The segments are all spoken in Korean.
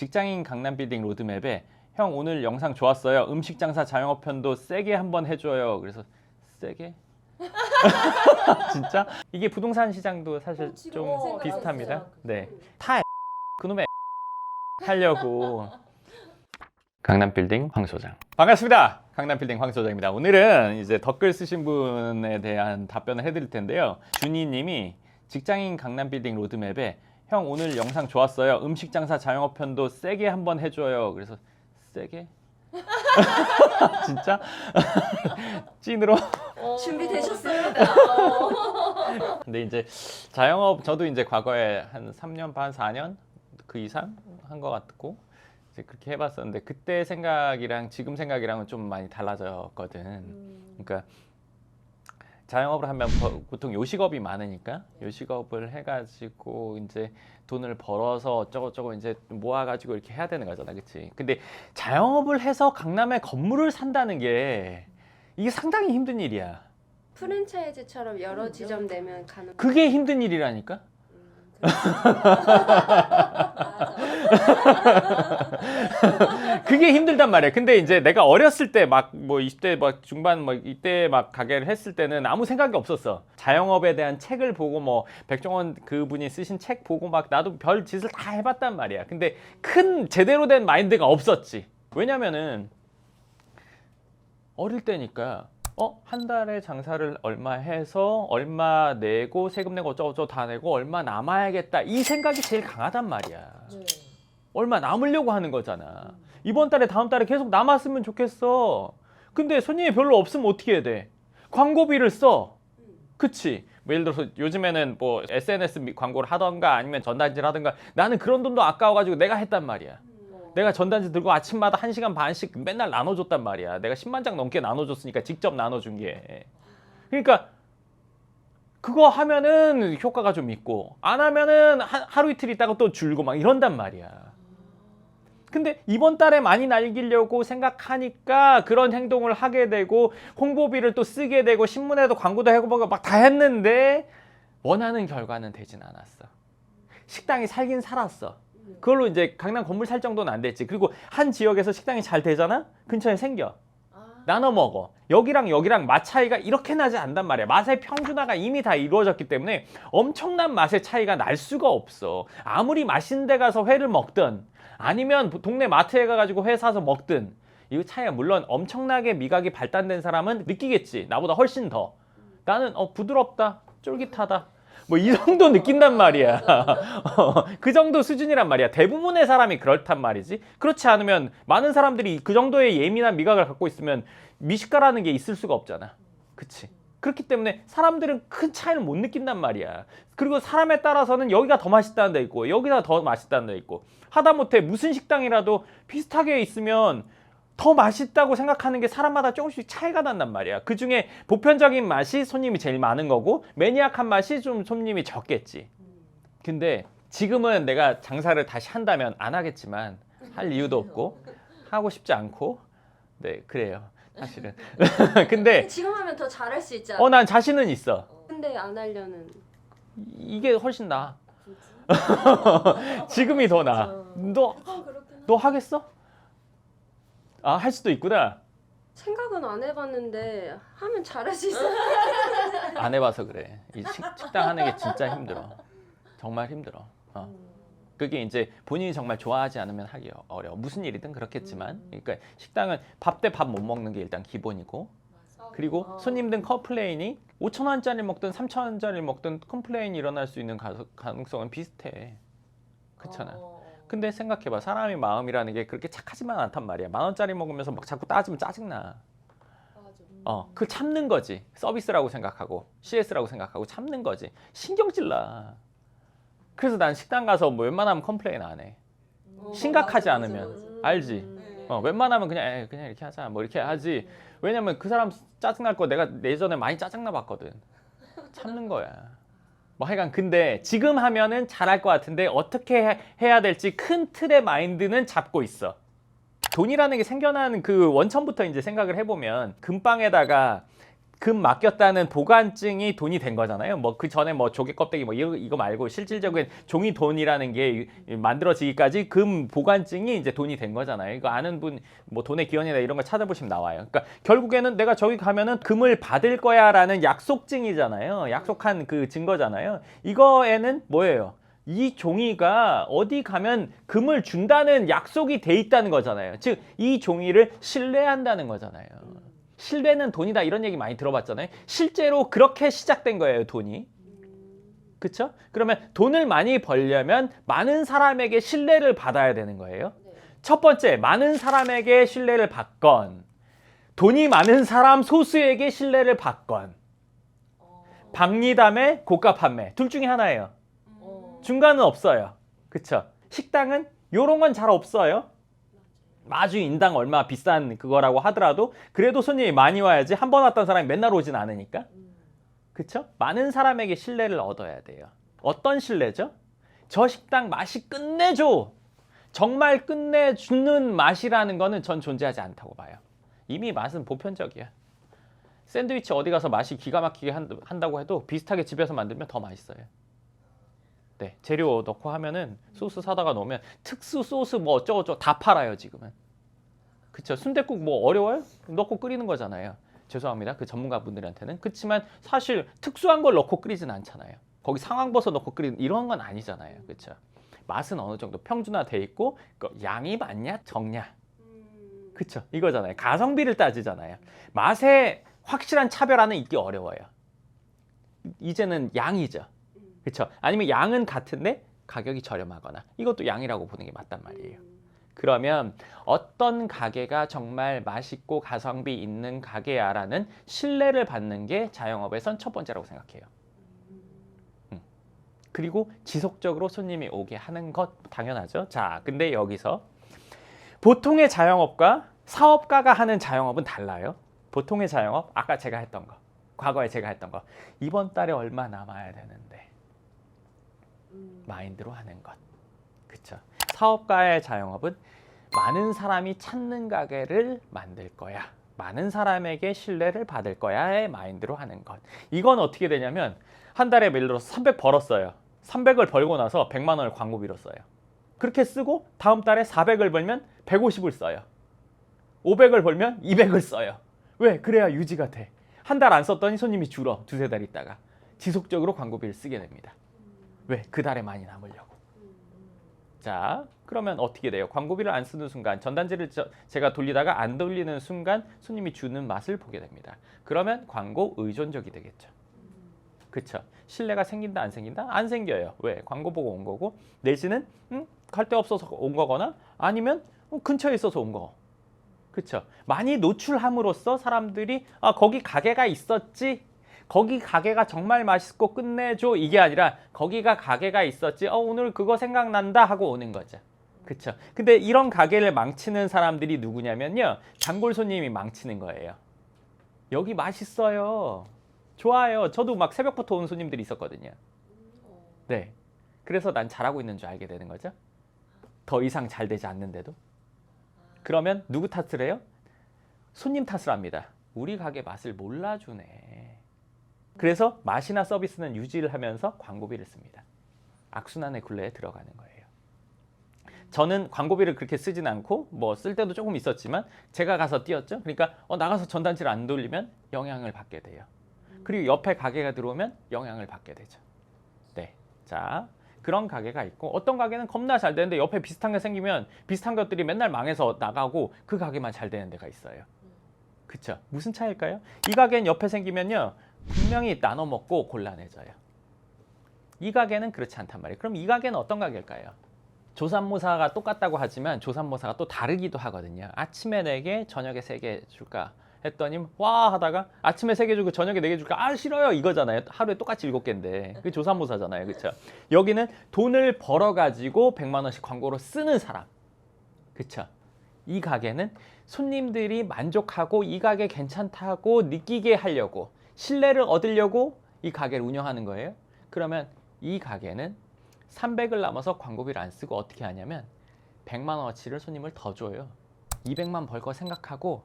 직장인 강남빌딩 로드맵에 형 오늘 영상 좋았어요. 음식 장사 자영업 편도 세게 한번 해줘요. 그래서 세게? 진짜? 이게 부동산 시장도 사실 좀 비슷합니다. 네, 다 그놈의 하려고. 강남빌딩 황 소장. 반갑습니다. 강남빌딩 황 소장입니다. 오늘은 이제 댓글 쓰신 분에 대한 답변을 해드릴 텐데요. 준이님이 직장인 강남빌딩 로드맵에 형 오늘 영상 좋았어요. 음식 장사 자영업 편도 세게 한번 해줘요. 그래서 세게? 진짜? 찐으로? 준비되셨어요? 근데 이제 자영업 저도 이제 과거에 한 3년 반 4년 그 이상 한 것 같고 이제 그렇게 해봤었는데 그때 생각이랑 지금 생각이랑은 좀 많이 달라졌거든. 그러니까 자영업을 하면 보통 요식업이 많으니까 요식업을 해가지고 이제 돈을 벌어서 어쩌고저쩌고 이제 모아가지고 이렇게 해야 되는 거잖아, 그치? 근데 자영업을 해서 강남에 건물을 산다는 게 이게 상당히 힘든 일이야. 프랜차이즈처럼 여러 지점 내면 가능. 그게 힘든 일이라니까? 그게 힘들단 말이야. 근데 이제 내가 어렸을 때 막 뭐 20대 막 중반 뭐 이때 막 가게를 했을 때는 아무 생각이 없었어. 자영업에 대한 책을 보고 뭐 백종원 그분이 쓰신 책 보고 막 나도 별 짓을 다 해봤단 말이야. 근데 큰 제대로 된 마인드가 없었지. 왜냐면은 어릴 때니까 한 달에 장사를 얼마 해서 얼마 내고 세금 내고 어쩌고저쩌고 다 내고 얼마 남아야겠다 이 생각이 제일 강하단 말이야. 얼마 남으려고 하는 거잖아. 이번 달에 다음 달에 계속 남았으면 좋겠어. 근데 손님이 별로 없으면 어떻게 해야 돼? 광고비를 써. 그치? 뭐 예를 들어서 요즘에는 뭐 SNS 광고를 하던가 아니면 전단지를 하던가 나는 그런 돈도 아까워가지고 내가 했단 말이야. 내가 전단지 들고 아침마다 1시간 반씩 맨날 나눠줬단 말이야. 내가 10만 장 넘게 나눠줬으니까 직접 나눠준 게. 그러니까 그거 하면은 효과가 좀 있고 안 하면은 하루 이틀 있다가 또 줄고 막 이런단 말이야. 근데 이번 달에 많이 날리려고 생각하니까 그런 행동을 하게 되고 홍보비를 또 쓰게 되고 신문에도 광고도 하고 막 다 했는데 원하는 결과는 되진 않았어. 식당이 살긴 살았어. 그걸로 이제 강남 건물 살 정도는 안 됐지. 그리고 한 지역에서 식당이 잘 되잖아? 근처에 생겨. 나눠 먹어. 여기랑 여기랑 맛 차이가 이렇게 나지 않단 말이야. 맛의 평준화가 이미 다 이루어졌기 때문에 엄청난 맛의 차이가 날 수가 없어. 아무리 맛있는 데 가서 회를 먹든 아니면 동네 마트에 가가지고 회 사서 먹든 이 차이가 물론 엄청나게 미각이 발달된 사람은 느끼겠지. 나보다 훨씬 더. 나는 부드럽다, 쫄깃하다. 뭐 이 정도 느낀단 말이야. 그 정도 수준이란 말이야. 대부분의 사람이 그렇단 말이지. 그렇지 않으면 많은 사람들이 그 정도의 예민한 미각을 갖고 있으면 미식가라는 게 있을 수가 없잖아. 그치? 그렇기 때문에 사람들은 큰 차이를 못 느낀단 말이야. 그리고 사람에 따라서는 여기가 더 맛있다는 데 있고 여기가 더 맛있다는 데 있고 하다못해 무슨 식당이라도 비슷하게 있으면 더 맛있다고 생각하는 게 사람마다 조금씩 차이가 난단 말이야. 그중에 보편적인 맛이 손님이 제일 많은 거고 매니악한 맛이 좀 손님이 적겠지. 근데 지금은 내가 장사를 다시 한다면 안 하겠지만 할 이유도 없고 하고 싶지 않고 네 그래요 사실은. 근데 지금 하면 더 잘할 수 있지 않아? 난 자신은 있어. 근데 안 하려는. 이게 훨씬 나아. 지금이 더 나아. 너 하겠어? 할 수도 있구나. 생각은 안 해봤는데 하면 잘할 수 있어. 안 해봐서 그래. 이 식당 하는 게 진짜 힘들어. 정말 힘들어. 그게 이제 본인이 정말 좋아하지 않으면 하기 어려워. 무슨 일이든 그렇겠지만. 그러니까 식당은 밥 대 밥 못 먹는 게 일단 기본이고. 그리고 손님들 컴플레인이 5,000원짜리 먹든 3,000원짜리 먹든 컴플레인이 일어날 수 있는 가능성은 비슷해. 그렇잖아. 근데 생각해봐. 사람의 마음이라는 게 그렇게 착하지만 않단 말이야. 10,000원짜리 먹으면서 막 자꾸 따지면 짜증나. 그걸 참는 거지. 서비스라고 생각하고 CS라고 생각하고 참는 거지. 신경질 나. 그래서 난 식당 가서 뭐 웬만하면 컴플레인 안 해. 심각하지 않으면. 알지? 웬만하면 그냥 이렇게 하자. 뭐 이렇게 하지. 왜냐면 그 사람 짜증날 거 내가 예전에 많이 짜증나 봤거든. 참는 거야. 뭐 하여간 근데 지금 하면은 잘할 것 같은데 어떻게 해야 될지 큰 틀의 마인드는 잡고 있어. 돈이라는 게 생겨나는 그 원천부터 이제 생각을 해보면 금방에다가 금 맡겼다는 보관증이 돈이 된 거잖아요. 뭐 그 전에 뭐 조개 껍데기 뭐 이거 말고 실질적인 종이 돈이라는 게 만들어지기까지 금 보관증이 이제 돈이 된 거잖아요. 이거 아는 분 뭐 돈의 기원이나 이런 거 찾아보시면 나와요. 그러니까 결국에는 내가 저기 가면은 금을 받을 거야라는 약속증이잖아요. 약속한 그 증거잖아요. 이거에는 뭐예요? 이 종이가 어디 가면 금을 준다는 약속이 돼 있다는 거잖아요. 즉 이 종이를 신뢰한다는 거잖아요. 신뢰는 돈이다 이런 얘기 많이 들어봤잖아요. 실제로 그렇게 시작된 거예요, 돈이. 그렇죠? 그러면 돈을 많이 벌려면 많은 사람에게 신뢰를 받아야 되는 거예요. 첫 번째, 많은 사람에게 신뢰를 받건 돈이 많은 사람 소수에게 신뢰를 받건 박리담의 고가 판매 둘 중에 하나예요. 중간은 없어요. 그쵸? 식당은 요런 건 잘 없어요. 아주 인당 얼마 비싼 그거라고 하더라도 그래도 손님이 많이 와야지 한 번 왔던 사람이 맨날 오진 않으니까. 그쵸? 많은 사람에게 신뢰를 얻어야 돼요. 어떤 신뢰죠? 저 식당 맛이 끝내줘. 정말 끝내주는 맛이라는 거는 전 존재하지 않다고 봐요. 이미 맛은 보편적이야. 샌드위치 어디 가서 맛이 기가 막히게 한다고 해도 비슷하게 집에서 만들면 더 맛있어요. 네, 재료 넣고 하면은 소스 사다가 넣으면 특수 소스 뭐 어쩌고저쩌고 다 팔아요 지금은. 그쵸? 순댓국 뭐 어려워요? 넣고 끓이는 거잖아요. 죄송합니다 그 전문가분들한테는. 그렇지만 사실 특수한 걸 넣고 끓이진 않잖아요. 거기 상황버섯 넣고 끓이는 이런 건 아니잖아요. 그쵸? 맛은 어느 정도 평준화돼 있고 양이 많냐 적냐 그쵸? 이거잖아요. 가성비를 따지잖아요. 맛에 확실한 차별화는 있기 어려워요. 이제는 양이죠. 그렇죠? 아니면 양은 같은데 가격이 저렴하거나 이것도 양이라고 보는 게 맞단 말이에요. 그러면 어떤 가게가 정말 맛있고 가성비 있는 가게야라는 신뢰를 받는 게 자영업에선 첫 번째라고 생각해요. 그리고 지속적으로 손님이 오게 하는 것 당연하죠. 자, 근데 여기서 보통의 자영업과 사업가가 하는 자영업은 달라요. 보통의 자영업, 아까 제가 했던 거, 과거에 제가 했던 거, 이번 달에 얼마 남아야 되는데 마인드로 하는 것. 그쵸? 사업가의 자영업은 많은 사람이 찾는 가게를 만들 거야. 많은 사람에게 신뢰를 받을 거야의 마인드로 하는 것. 이건 어떻게 되냐면 한 달에 예를 들어서 300 벌었어요. 300을 벌고 나서 100만 원을 광고비로 써요. 그렇게 쓰고 다음 달에 400을 벌면 150을 써요. 500을 벌면 200을 써요. 왜? 그래야 유지가 돼. 한 달 안 썼더니 손님이 줄어. 두세 달 있다가. 지속적으로 광고비를 쓰게 됩니다. 왜? 그 달에 많이 남으려고. 자, 그러면 어떻게 돼요? 광고비를 안 쓰는 순간, 전단지를 제가 돌리다가 안 돌리는 순간 손님이 주는 맛을 보게 됩니다. 그러면 광고 의존적이 되겠죠. 그쵸? 신뢰가 생긴다 안 생긴다? 안 생겨요. 왜? 광고 보고 온 거고 내지는 갈 데 없어서 온 거거나 아니면 근처에 있어서 온 거. 그쵸? 많이 노출함으로써 사람들이 아 거기 가게가 있었지? 거기 가게가 정말 맛있고 끝내줘 이게 아니라 거기가 가게가 있었지 오늘 그거 생각난다 하고 오는 거죠. 그쵸? 근데 이런 가게를 망치는 사람들이 누구냐면요 단골 손님이 망치는 거예요. 여기 맛있어요. 좋아요. 저도 막 새벽부터 온 손님들이 있었거든요. 네. 그래서 난 잘하고 있는 줄 알게 되는 거죠. 더 이상 잘 되지 않는데도. 그러면 누구 탓을 해요? 손님 탓을 합니다. 우리 가게 맛을 몰라주네. 그래서 맛이나 서비스는 유지를 하면서 광고비를 씁니다. 악순환의 굴레에 들어가는 거예요. 저는 광고비를 그렇게 쓰진 않고 뭐 쓸 때도 조금 있었지만 제가 가서 뛰었죠. 그러니까 나가서 전단지를 안 돌리면 영향을 받게 돼요. 그리고 옆에 가게가 들어오면 영향을 받게 되죠. 네, 자 그런 가게가 있고 어떤 가게는 겁나 잘 되는데 옆에 비슷한 게 생기면 비슷한 것들이 맨날 망해서 나가고 그 가게만 잘 되는 데가 있어요. 그쵸? 무슨 차이일까요? 이 가게는 옆에 생기면요 분명히 나눠 먹고 곤란해져요. 이 가게는 그렇지 않단 말이에요. 그럼 이 가게는 어떤 가게일까요? 조삼모사가 똑같다고 하지만 조삼모사가 또 다르기도 하거든요. 아침에 4개, 저녁에 3개 줄까? 했더니 와 하다가 아침에 3개 주고 저녁에 4개 줄까? 아 싫어요 이거잖아요. 하루에 똑같이 7개인데 그게 조삼모사잖아요. 그렇죠? 여기는 돈을 벌어가지고 100만 원씩 광고로 쓰는 사람. 그렇죠? 이 가게는 손님들이 만족하고 이 가게 괜찮다고 느끼게 하려고 신뢰를 얻으려고 이 가게를 운영하는 거예요. 그러면 이 가게는 300을 남아서 광고비를 안 쓰고 어떻게 하냐면 100만 원어치를 손님을 더 줘요. 200만 벌 거 생각하고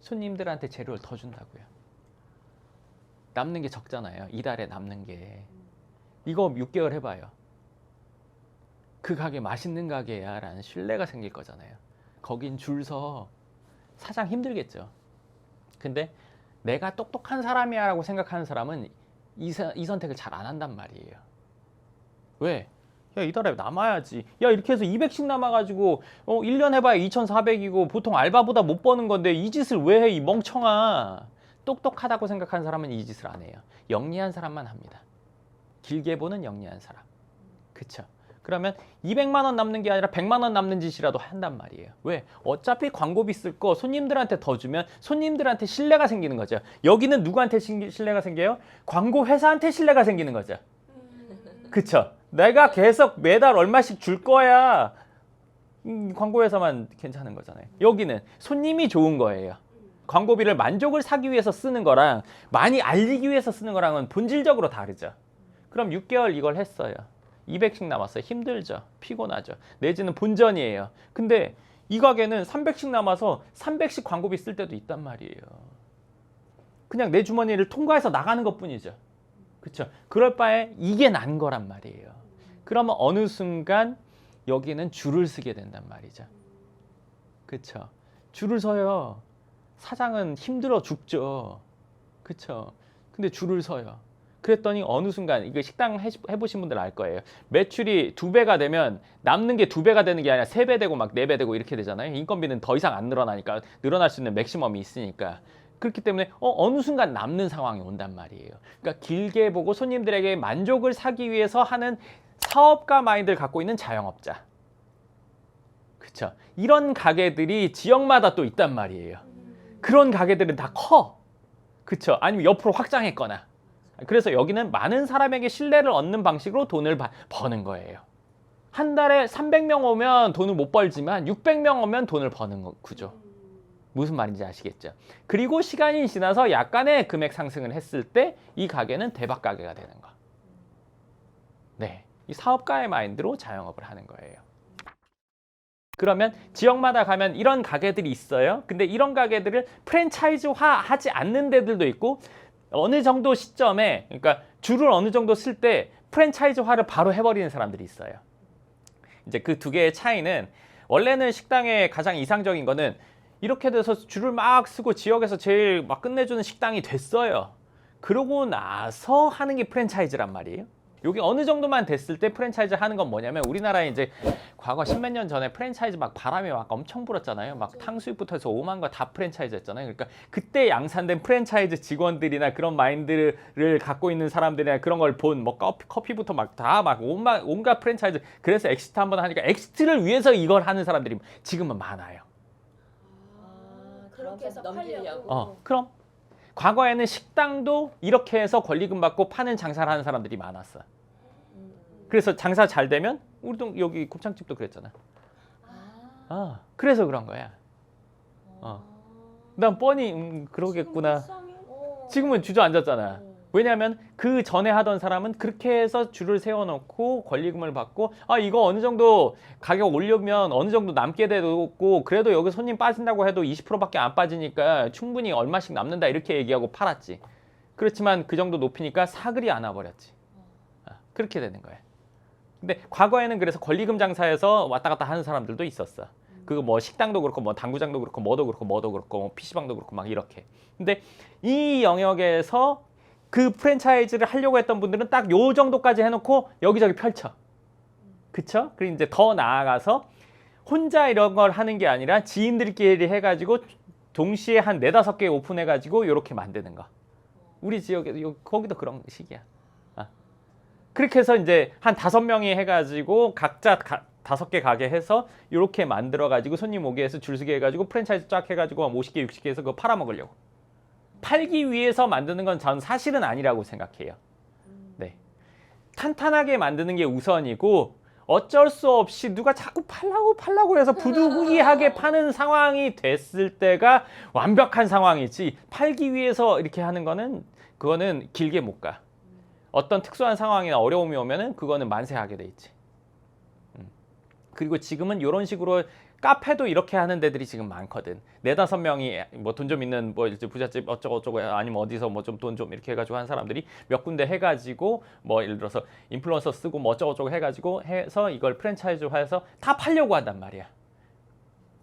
손님들한테 재료를 더 준다고요. 남는 게 적잖아요. 이달에 남는 게. 이거 6개월 해봐요. 그 가게 맛있는 가게야 라는 신뢰가 생길 거잖아요. 거긴 줄 서 사장 힘들겠죠. 근데 내가 똑똑한 사람이야 라고 생각하는 사람은 이 선택을 잘 안 한단 말이에요. 왜? 야, 이달에 남아야지. 야, 이렇게 해서 200씩 남아가지고 1년 해봐야 2,400이고 보통 알바보다 못 버는 건데 이 짓을 왜 해, 이 멍청아. 똑똑하다고 생각하는 사람은 이 짓을 안 해요. 영리한 사람만 합니다. 길게 보는 영리한 사람. 그쵸? 그러면 200만 원 남는 게 아니라 100만 원 남는 짓이라도 한단 말이에요. 왜? 어차피 광고비 쓸 거 손님들한테 더 주면 손님들한테 신뢰가 생기는 거죠. 여기는 누구한테 신뢰가 생겨요? 광고 회사한테 신뢰가 생기는 거죠. 그쵸? 내가 계속 매달 얼마씩 줄 거야. 광고 회사만 괜찮은 거잖아요. 여기는 손님이 좋은 거예요. 광고비를 만족을 사기 위해서 쓰는 거랑 많이 알리기 위해서 쓰는 거랑은 본질적으로 다르죠. 그럼 6개월 이걸 했어요. 200씩 남았어요. 힘들죠. 피곤하죠. 내지는 본전이에요. 근데 이 가게는 300씩 남아서 300씩 광고비 쓸 때도 있단 말이에요. 그냥 내 주머니를 통과해서 나가는 것뿐이죠. 그렇죠? 그럴 바에 이게 난 거란 말이에요. 그러면 어느 순간 여기는 줄을 서게 된단 말이죠. 그렇죠? 줄을 서요. 사장은 힘들어 죽죠. 그렇죠? 근데 줄을 서요. 그랬더니 어느 순간 이거 식당 해보신 분들 알 거예요. 매출이 2배가 되면 남는 게 2배가 되는 게 아니라 3배 되고 막 4배 되고 이렇게 되잖아요. 인건비는 더 이상 안 늘어나니까 늘어날 수 있는 맥시멈이 있으니까. 그렇기 때문에 어느 순간 남는 상황이 온단 말이에요. 그러니까 길게 보고 손님들에게 만족을 사기 위해서 하는 사업가 마인드를 갖고 있는 자영업자. 그렇죠? 이런 가게들이 지역마다 또 있단 말이에요. 그런 가게들은 다 커. 그렇죠? 아니면 옆으로 확장했거나. 그래서 여기는 많은 사람에게 신뢰를 얻는 방식으로 돈을 버는 거예요. 한 달에 300명 오면 돈을 못 벌지만 600명 오면 돈을 버는 구조. 무슨 말인지 아시겠죠? 그리고 시간이 지나서 약간의 금액 상승을 했을 때 이 가게는 대박 가게가 되는 거. 네, 이 사업가의 마인드로 자영업을 하는 거예요. 그러면 지역마다 가면 이런 가게들이 있어요. 근데 이런 가게들을 프랜차이즈화 하지 않는 데들도 있고 어느 정도 시점에, 그러니까 줄을 어느 정도 쓸 때 프랜차이즈화를 바로 해버리는 사람들이 있어요. 이제 그 두 개의 차이는, 원래는 식당의 가장 이상적인 거는 이렇게 돼서 줄을 막 쓰고 지역에서 제일 막 끝내주는 식당이 됐어요. 그러고 나서 하는 게 프랜차이즈란 말이에요. 여기 어느 정도만 됐을 때 프랜차이즈 하는 건 뭐냐면, 우리나라에 이제 과거 10몇 년 전에 프랜차이즈 막 바람이 막 엄청 불었잖아요. 막 탕수육부터 해서 오만 거 다 프랜차이즈 했잖아요. 그러니까 그때 양산된 프랜차이즈 직원들이나 그런 마인드를 갖고 있는 사람들이나 그런 걸 본 뭐 커피부터 막 다 막 온갖 프랜차이즈, 그래서 엑시트 한번 하니까 엑시트를 위해서 이걸 하는 사람들이 지금은 많아요. 그렇게 해서 넘기려고. 팔려고. 그럼 과거에는 식당도 이렇게 해서 권리금 받고 파는 장사를 하는 사람들이 많았어. 그래서 장사 잘 되면, 우리도 여기 곱창집도 그랬잖아. 그래서 그런 거야. 난 뻔히 그러겠구나. 지금은 주저앉았잖아. 왜냐하면 그 전에 하던 사람은 그렇게 해서 줄을 세워놓고 권리금을 받고, 이거 어느 정도 가격 올리면 어느 정도 남게 되고, 그래도 여기 손님 빠진다고 해도 20%밖에 안 빠지니까 충분히 얼마씩 남는다 이렇게 얘기하고 팔았지. 그렇지만 그 정도 높이니까 사글이 안 와버렸지. 그렇게 되는 거야. 근데 과거에는 그래서 권리금 장사에서 왔다 갔다 하는 사람들도 있었어. 그거 뭐 식당도 그렇고 뭐 당구장도 그렇고 뭐도 그렇고 뭐 PC방도 그렇고 막 이렇게. 근데 이 영역에서 그 프랜차이즈를 하려고 했던 분들은 딱 요 정도까지 해놓고 여기저기 펼쳐. 그쵸? 그리고 이제 더 나아가서 혼자 이런 걸 하는 게 아니라 지인들끼리 해가지고 동시에 한 4-5개 오픈해가지고 이렇게 만드는 거. 우리 지역에 거기도 그런 식이야. 그렇게 해서 이제 한 5명이 해가지고 각자 5개 가게 해서 이렇게 만들어가지고 손님 오게 해서 줄 서게 해가지고 프랜차이즈 쫙 해가지고 50개, 60개 해서 그거 팔아먹으려고. 팔기 위해서 만드는 건 전 사실은 아니라고 생각해요. 네, 탄탄하게 만드는 게 우선이고, 어쩔 수 없이 누가 자꾸 팔라고 해서 부득이하게 파는 상황이 됐을 때가 완벽한 상황이지, 팔기 위해서 이렇게 하는 거는 그거는 길게 못 가. 어떤 특수한 상황이나 어려움이 오면은 그거는 만세하게 돼 있지. 그리고 지금은 이런 식으로 카페도 이렇게 하는 데들이 지금 많거든. 4-5명이 뭐 돈 좀 있는 뭐 이제 부잣집 어쩌고 아니면 어디서 뭐 좀 돈 좀 이렇게 해가지고 한 사람들이 몇 군데 해가지고 뭐 예를 들어서 인플루언서 쓰고 뭐 어쩌고 해가지고 해서 이걸 프랜차이즈화해서 다 팔려고 한단 말이야.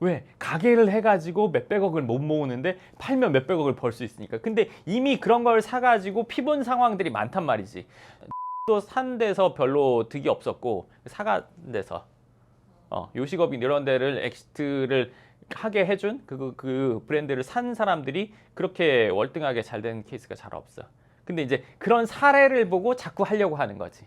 왜? 가게를 해가지고 몇백억을 못 모으는데 팔면 몇백억을 벌 수 있으니까. 근데 이미 그런 걸 사가지고 피본 상황들이 많단 말이지. 또 산 데서 별로 득이 없었고 사간 데서 요식업인 이런 데를 엑시트를 하게 해준 그 브랜드를 산 사람들이 그렇게 월등하게 잘 된 케이스가 잘 없어. 근데 이제 그런 사례를 보고 자꾸 하려고 하는 거지.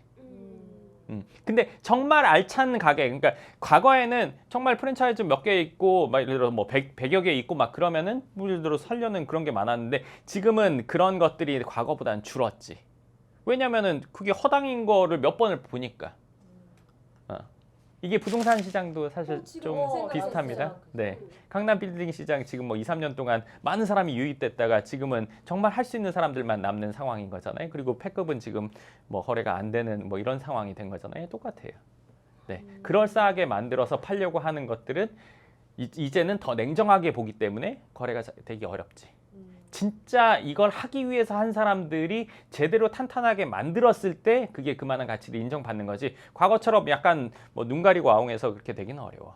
근데 정말 알찬 가게, 그러니까 과거에는 정말 프랜차이즈 몇 개 있고 막 예를 들어 뭐 100여 개 있고 막 그러면은 예를 들어 살려는 그런 게 많았는데 지금은 그런 것들이 과거보다는 줄었지. 왜냐면은 그게 허당인 거를 몇 번을 보니까. 이게 부동산 시장도 사실 좀 비슷합니다. 네. 강남 빌딩 시장 지금 뭐 2-3년 동안 많은 사람이 유입됐다가 지금은 정말 할 수 있는 사람들만 남는 상황인 거잖아요. 그리고 폐급은 지금 뭐 거래가 안 되는 뭐 이런 상황이 된 거잖아요. 똑같아요. 네. 그럴싸하게 만들어서 팔려고 하는 것들은 이제는 더 냉정하게 보기 때문에 거래가 되기 어렵지. 진짜 이걸 하기 위해서 한 사람들이 제대로 탄탄하게 만들었을 때 그게 그만한 가치를 인정받는 거지. 과거처럼 약간 뭐 눈 가리고 아웅해서 그렇게 되기는 어려워.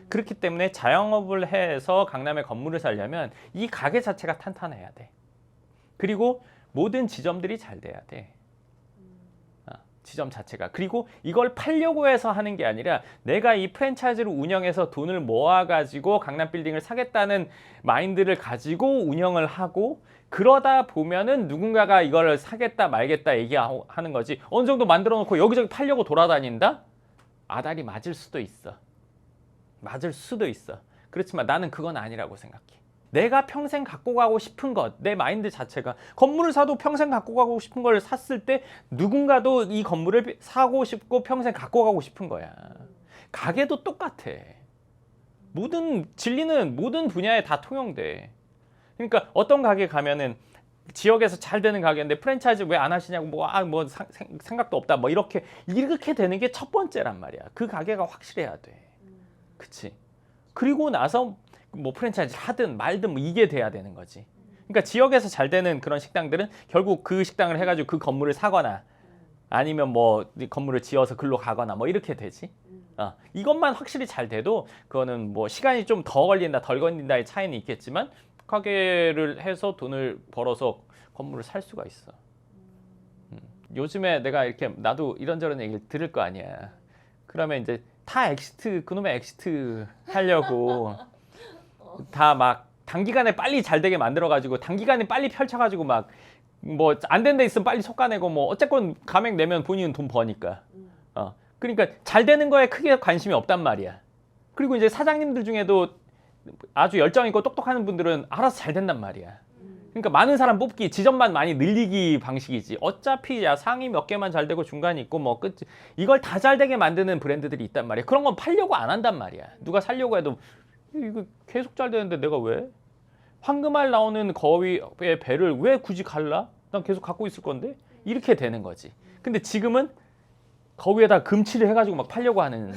그렇기 때문에 자영업을 해서 강남에 건물을 살려면 이 가게 자체가 탄탄해야 돼. 그리고 모든 지점들이 잘 돼야 돼. 지점 자체가. 그리고 이걸 팔려고 해서 하는 게 아니라 내가 이 프랜차이즈를 운영해서 돈을 모아가지고 강남 빌딩을 사겠다는 마인드를 가지고 운영을 하고 그러다 보면은 누군가가 이걸 사겠다 말겠다 얘기하는 거지. 어느 정도 만들어 놓고 여기저기 팔려고 돌아다닌다? 아다리 맞을 수도 있어. 맞을 수도 있어. 그렇지만 나는 그건 아니라고 생각해. 내가 평생 갖고 가고 싶은 것, 내 마인드 자체가 건물을 사도 평생 갖고 가고 싶은 걸 샀을 때 누군가도 이 건물을 사고 싶고 평생 갖고 가고 싶은 거야. 가게도 똑같아. 모든 진리는 모든 분야에 다 통용돼. 그러니까 어떤 가게 가면은 지역에서 잘 되는 가게인데 프랜차이즈 왜 안 하시냐고 뭐 생각도 없다 뭐 이렇게 되는 게 첫 번째란 말이야. 그 가게가 확실해야 돼. 그치? 그리고 나서 뭐 프랜차이즈를 하든 말든 뭐 이게 돼야 되는 거지. 그러니까 지역에서 잘 되는 그런 식당들은 결국 그 식당을 해가지고 그 건물을 사거나 아니면 뭐 건물을 지어서 글로 가거나 뭐 이렇게 되지. 이것만 확실히 잘 돼도 그거는 뭐 시간이 좀 더 걸린다 덜 걸린다의 차이는 있겠지만 가게를 해서 돈을 벌어서 건물을 살 수가 있어. 요즘에 내가 이렇게 나도 이런저런 얘기를 들을 거 아니야. 그러면 이제 다 엑시트 그놈의 엑시트 하려고 다 막 단기간에 빨리 잘 되게 만들어가지고 단기간에 빨리 펼쳐가지고 막 뭐 안 된 데 있으면 빨리 속가내고 뭐 어쨌건 가맹 내면 본인은 돈 버니까. 그러니까 잘 되는 거에 크게 관심이 없단 말이야. 그리고 이제 사장님들 중에도 아주 열정 있고 똑똑한 분들은 알아서 잘 된단 말이야. 그러니까 많은 사람 뽑기, 지점만 많이 늘리기 방식이지. 어차피 야 상위 몇 개만 잘 되고 중간이 있고 뭐 끝. 이걸 다 잘 되게 만드는 브랜드들이 있단 말이야. 그런 건 팔려고 안 한단 말이야. 누가 살려고 해도 이거 계속 잘 되는데 내가 왜? 황금알 나오는 거위의 배를 왜 굳이 갈라? 난 계속 갖고 있을 건데? 이렇게 되는 거지. 근데 지금은 거위에다 금치를 해가지고 막 팔려고 하는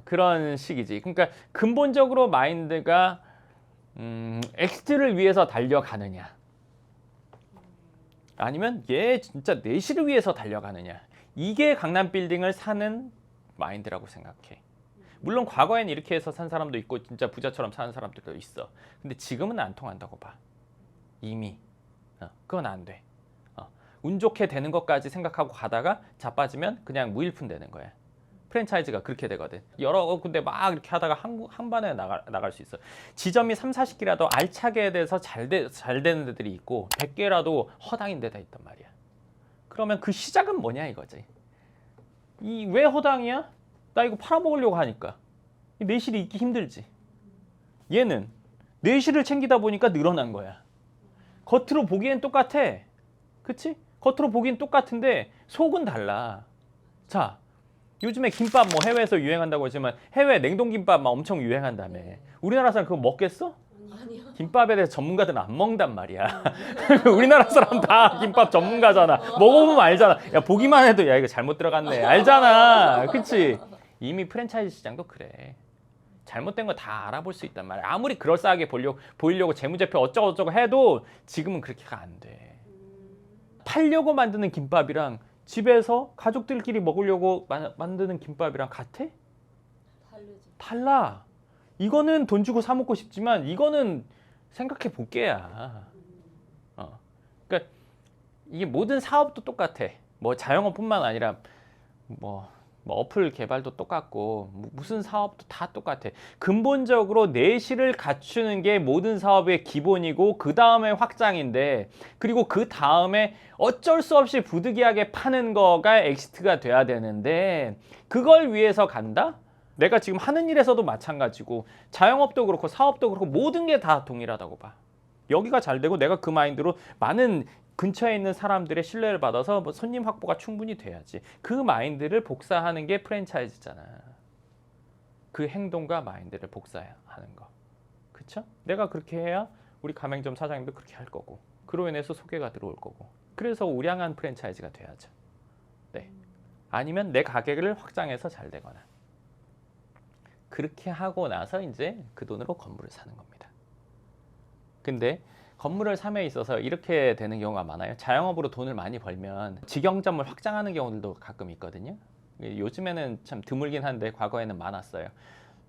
그런 식이지. 그러니까 근본적으로 마인드가 엑시트를 위해서 달려가느냐 아니면 얘 진짜 내실을 위해서 달려가느냐, 이게 강남 빌딩을 사는 마인드라고 생각해. 물론 과거엔 이렇게 해서 산 사람도 있고 진짜 부자처럼 사는 사람들도 있어. 근데 지금은 안 통한다고 봐. 이미 그건 안 돼. 운 좋게 되는 것까지 생각하고 가다가 자빠지면 그냥 무일푼 되는 거야. 프랜차이즈가 그렇게 되거든. 여러 군데 막 이렇게 하다가 한 번에 나갈 수 있어. 지점이 30-40개라도 알차게 돼서 잘 되는 데들이 있고 100개라도 허당인 데다 있단 말이야. 그러면 그 시작은 뭐냐 이거지. 이 왜 허당이야? 나 이거 팔아먹으려고 하니까. 내실이 있기 힘들지. 얘는 내실을 챙기다 보니까 늘어난 거야. 겉으로 보기엔 똑같아. 그치? 겉으로 보기엔 똑같은데 속은 달라. 자, 요즘에 김밥 뭐 해외에서 유행한다고 하지만 해외 냉동김밥 막 엄청 유행한다며. 우리나라 사람 그거 먹겠어? 아니요. 김밥에 대해서 전문가들은 안 먹는단 말이야. 우리나라 사람 다 김밥 전문가잖아. 먹어보면 알잖아. 야, 보기만 해도 야 이거 잘못 들어갔네. 알잖아. 그치? 이미 프랜차이즈 시장도 그래. 잘못된 거 다 알아볼 수 있단 말이야. 아무리 그럴싸하게 보이려고 재무제표 어쩌고저쩌고 해도 지금은 그렇게가 안 돼. 팔려고 만드는 김밥이랑 집에서 가족들끼리 먹으려고 만드는 김밥이랑 같아? 달라. 이거는 돈 주고 사 먹고 싶지만 이거는 생각해 볼 게야. 그러니까 이게 모든 사업도 똑같아. 뭐 자영업뿐만 아니라 뭐 어플 개발도 똑같고 무슨 사업도 다 똑같아. 근본적으로 내실을 갖추는 게 모든 사업의 기본이고 그 다음에 확장인데, 그리고 그 다음에 어쩔 수 없이 부득이하게 파는 거가 엑시트가 돼야 되는데, 그걸 위해서 간다? 내가 지금 하는 일에서도 마찬가지고 자영업도 그렇고 사업도 그렇고 모든 게 다 동일하다고 봐. 여기가 잘 되고 내가 그 마인드로 많은 근처에 있는 사람들의 신뢰를 받아서 뭐 손님 확보가 충분히 돼야지. 그 마인드를 복사하는 게 프랜차이즈잖아. 그 행동과 마인드를 복사하는 거. 그쵸? 내가 그렇게 해야 우리 가맹점 사장님도 그렇게 할 거고, 그로 인해서 소개가 들어올 거고, 그래서 우량한 프랜차이즈가 돼야죠. 네. 아니면 내 가게를 확장해서 잘 되거나. 그렇게 하고 나서 이제 그 돈으로 건물을 사는 겁니다. 근데 건물을 삼에 있어서 이렇게 되는 경우가 많아요. 자영업으로 돈을 많이 벌면 직영점을 확장하는 경우들도 가끔 있거든요. 요즘에는 참 드물긴 한데 과거에는 많았어요.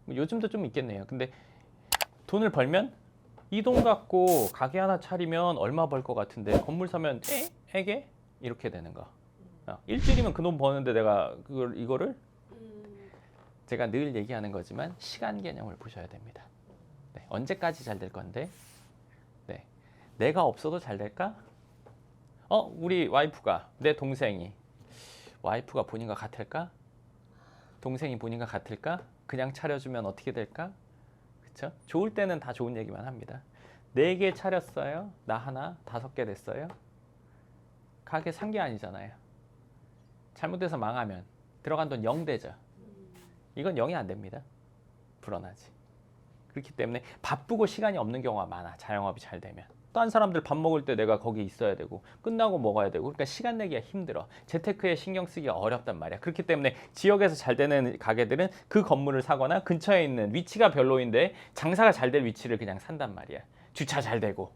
요즘도 좀 있겠네요. 근데 돈을 벌면 이 돈 갖고 가게 하나 차리면 얼마 벌 것 같은데 건물 사면 에게? 이렇게 되는 거. 일주일이면 그 돈 버는데 내가 이거를 제가 늘 얘기하는 거지만 시간 개념을 보셔야 됩니다. 네, 언제까지 잘 될 건데? 네, 내가 없어도 잘 될까? 우리 와이프가, 내 동생이, 와이프가 본인과 같을까? 동생이 본인과 같을까? 그냥 차려주면 어떻게 될까? 그쵸? 좋을 때는 다 좋은 얘기만 합니다. 4개 차렸어요. 나 하나, 5개 됐어요. 가게 산 게 아니잖아요. 잘못돼서 망하면 들어간 돈 0 되죠. 이건 0이 안 됩니다. 불어나지. 그렇기 때문에 바쁘고 시간이 없는 경우가 많아. 자영업이 잘 되면. 딴 사람들 밥 먹을 때 내가 거기 있어야 되고 끝나고 먹어야 되고, 그러니까 시간 내기가 힘들어. 재테크에 신경 쓰기가 어렵단 말이야. 그렇기 때문에 지역에서 잘 되는 가게들은 그 건물을 사거나 근처에 있는 위치가 별로인데 장사가 잘 될 위치를 그냥 산단 말이야. 주차 잘 되고.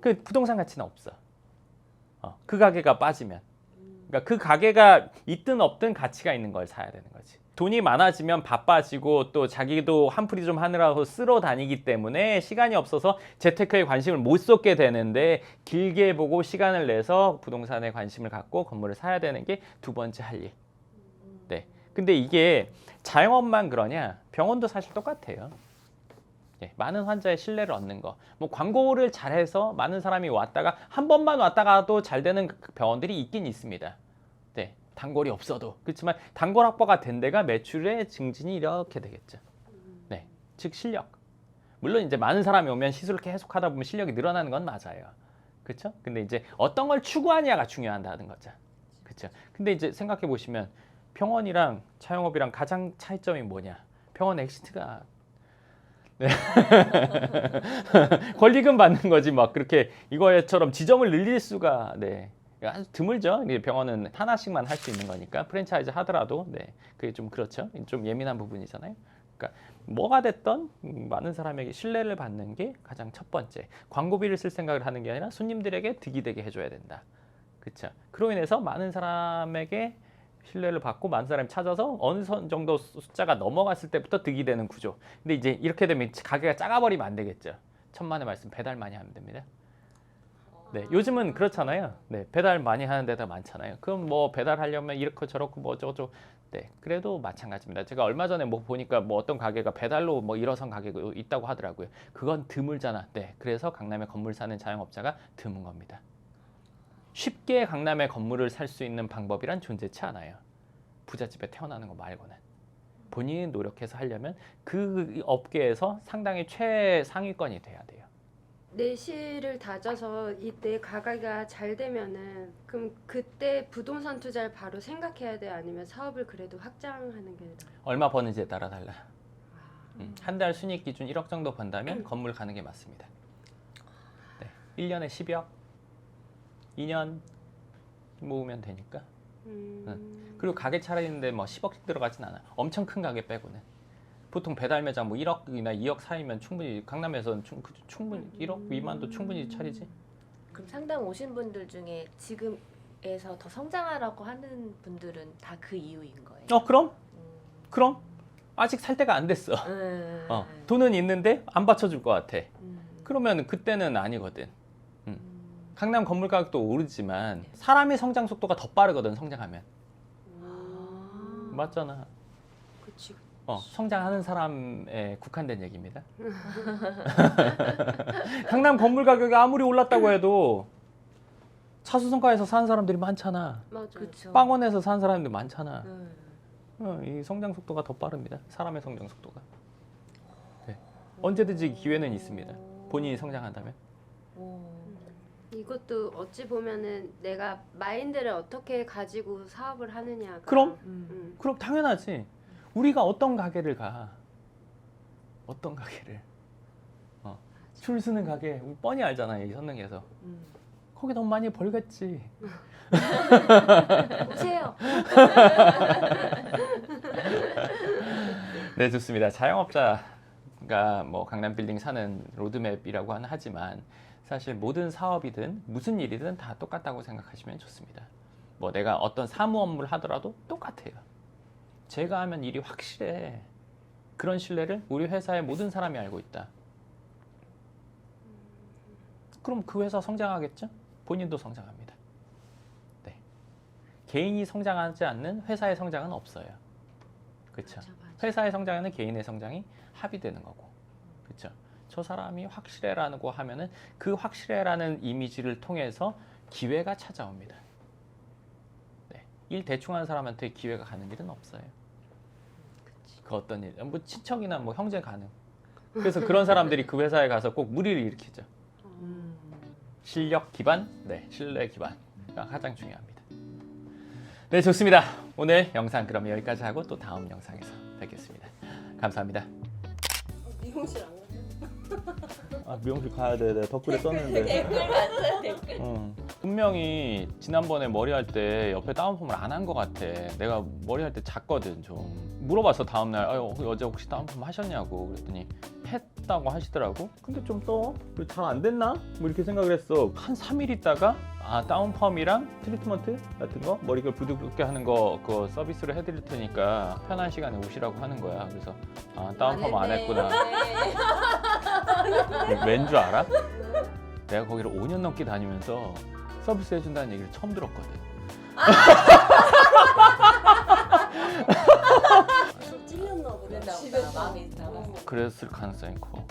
그 부동산 가치는 없어. 그 가게가 빠지면. 그러니까 그 가게가 있든 없든 가치가 있는 걸 사야 되는 거지. 돈이 많아지면 바빠지고 또 자기도 한풀이 좀 하느라고 쓸어 다니기 때문에 시간이 없어서 재테크에 관심을 못 쏟게 되는데, 길게 보고 시간을 내서 부동산에 관심을 갖고 건물을 사야 되는 게 두 번째 할 일. 네. 근데 이게 자영업만 그러냐? 병원도 사실 똑같아요. 네, 많은 환자의 신뢰를 얻는 거. 뭐 광고를 잘해서 많은 사람이 왔다가 한 번만 왔다가도 잘 되는 병원들이 있긴 있습니다. 네. 단골이 없어도. 그렇지만 단골 확보가 된 데가 매출의 증진이 이렇게 되겠죠. 네, 즉 실력. 물론 이제 많은 사람이 오면 시술을 계속 하다 보면 실력이 늘어나는 건 맞아요. 그렇죠? 근데 이제 어떤 걸 추구하냐가 중요하다는 거죠. 그렇죠? 근데 이제 생각해 보시면 병원이랑 자영업이랑 가장 차이점이 뭐냐? 병원 엑시트가 권리금 받는 거지 막 그렇게 이거처럼 지점을 늘릴 수가 아주 드물죠. 병원은 하나씩만 할 수 있는 거니까 프랜차이즈 하더라도 그게 좀 그렇죠. 좀 예민한 부분이잖아요. 그러니까 뭐가 됐던 많은 사람에게 신뢰를 받는 게 가장 첫 번째. 광고비를 쓸 생각을 하는 게 아니라 손님들에게 득이 되게 해줘야 된다. 그렇죠. 그로 인해서 많은 사람에게 신뢰를 받고 많은 사람이 찾아서 어느 정도 숫자가 넘어갔을 때부터 득이 되는 구조. 근데 이제 이렇게 되면 가게가 작아버리면 안 되겠죠. 천만의 말씀 배달 많이 하면 됩니다. 네, 요즘은 그렇잖아요. 네, 배달 많이 하는 데가 많잖아요. 그럼 뭐 배달하려면 이렇고 저렇고 뭐 어쩌고. 네, 그래도 마찬가지입니다. 제가 얼마 전에 뭐 보니까 뭐 어떤 가게가 배달로 뭐 일어선 가게가 있다고 하더라고요. 그건 드물잖아. 네, 그래서 강남에 건물 사는 자영업자가 드문 겁니다. 쉽게 강남에 건물을 살 수 있는 방법이란 존재치 않아요. 부잣집에 태어나는 거 말고는. 본인이 노력해서 하려면 그 업계에서 상당히 최상위권이 돼야 돼요. 내실을 다져서 이때 가게가 잘 되면은 그럼 그때 부동산 투자를 바로 생각해야 돼? 아니면 사업을 그래도 확장하는 게 나아요? 얼마 버는지에 따라 달라. 한 달 순이익 기준 1억 정도 번다면 건물 가는 게 맞습니다. 네, 1년에 10억, 2년 모으면 되니까. 그리고 가게 차리는데 뭐 10억씩 들어가진 않아. 엄청 큰 가게 빼고는. 보통 배달 매장 뭐 1억이나 2억 사이면 충분히 강남에서는 충분히 1억 미만도 충분히 차리지. 그럼 상담 오신 분들 중에 지금에서 더 성장하라고 하는 분들은 다 그 이유인 거예요? 그럼 아직 살 때가 안 됐어. 돈은 있는데 안 받쳐줄 것 같아. 그러면 그때는 아니거든. 강남 건물 가격도 오르지만 사람의 성장 속도가 더 빠르거든. 성장하면. 맞잖아. 그치. 성장하는 사람에 국한된 얘기입니다. 강남 건물 가격이 아무리 올랐다고 해도 차수성가에서 사는 사람들이 많잖아. 맞아. 그쵸. 빵원에서 사는 사람들 많잖아. 이 성장 속도가 더 빠릅니다. 사람의 성장 속도가. 네. 언제든지 기회는 있습니다. 본인이 성장한다면. 이것도 어찌 보면은 내가 마인드를 어떻게 가지고 사업을 하느냐가. 그럼 당연하지. 우리가 어떤 가게를 가? 어떤 가게를? 줄 서는 가게 우리 뻔히 알잖아. 이 선릉에서. 거기 너무 많이 벌겠지. 오세요. 네, 좋습니다. 자영업자가 뭐 강남 빌딩 사는 로드맵이라고 하지만 사실 모든 사업이든 무슨 일이든 다 똑같다고 생각하시면 좋습니다. 뭐 내가 어떤 사무 업무를 하더라도 똑같아요. 제가 하면 일이 확실해. 그런 신뢰를 우리 회사의 모든 사람이 알고 있다. 그럼 그 회사 성장하겠죠? 본인도 성장합니다. 네. 개인이 성장하지 않는 회사의 성장은 없어요. 그렇죠? 맞아. 회사의 성장에는 개인의 성장이 합의되는 거고, 그렇죠? 저 사람이 확실해라고 하면은 그 확실해라는 이미지를 통해서 기회가 찾아옵니다. 네. 일 대충 하는 사람한테 기회가 가는 일은 없어요. 그 어떤 일, 뭐 친척이나 뭐 형제 가능. 그래서 그런 사람들이 그 회사에 가서 꼭 무리를 일으키죠. 실력 기반, 네, 신뢰 기반가 가장 중요합니다. 네, 좋습니다. 오늘 영상 그럼 여기까지 하고 또 다음 영상에서 뵙겠습니다. 감사합니다. 미용실 안 가요? 미용실 가야 돼. 내가 댓글에 썼는데. 댓글 맞아요, 댓글. 분명히 지난번에 머리할 때 옆에 다운펌을 안 한 것 같아. 내가 머리할 때 잤거든 좀. 물어봤어 다음날. 어제 혹시 다운펌 하셨냐고. 그랬더니 했다고 하시더라고. 근데 좀 잘 안 됐나? 뭐 이렇게 생각을 했어. 한 3일 있다가 다운펌이랑 트리트먼트 같은 거 머리결 부드럽게 하는 거 그거 서비스로 해드릴 테니까 편한 시간에 오시라고 하는 거야. 그래서 다운펌 안 했구나. 왠 줄 알아? 내가 거기를 5년 넘게 다니면서 서비스 해준다는 얘기를 처음 들었거든. 좀 찔렸나 보다. 그랬나 집에서. 보다. 마음이 있나 봐. 그랬을 가능성이 커.